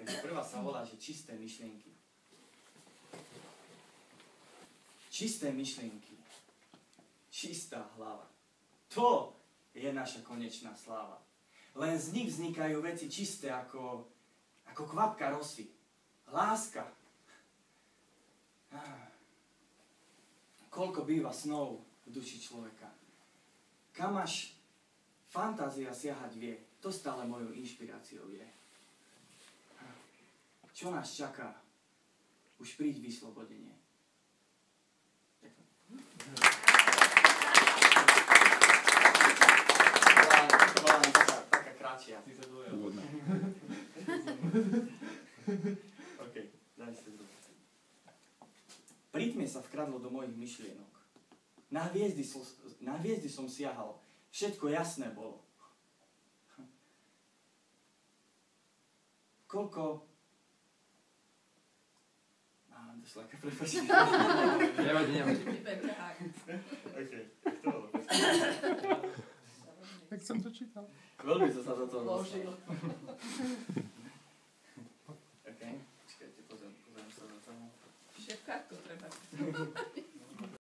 Prvá sa volá, že čisté myšlienky. Čisté myšlienky. Čistá hlava. To je naša konečná sláva. Len z nich vznikajú veci čisté ako kvapka rosy. Láska. Koľko býva snov v duši človeka. Kam až fantázia siahať vie, to stále mojou inšpiráciou je. Čo nás čaká? Už príď vyslobodenie. To bola len taká kratšia. OK, daj si druhú. Prítmie sa vkradlo do mojich myšlienok. Na hviezdy som siahal. Všetko jasné bolo. Koľko... došla aká prepačka. Nevadí. OK, to bolo. Tak som to čítal. Veľmi som sa do toho vložil. OK, počkajte, pozriem sa do toho. Šepkátko treba.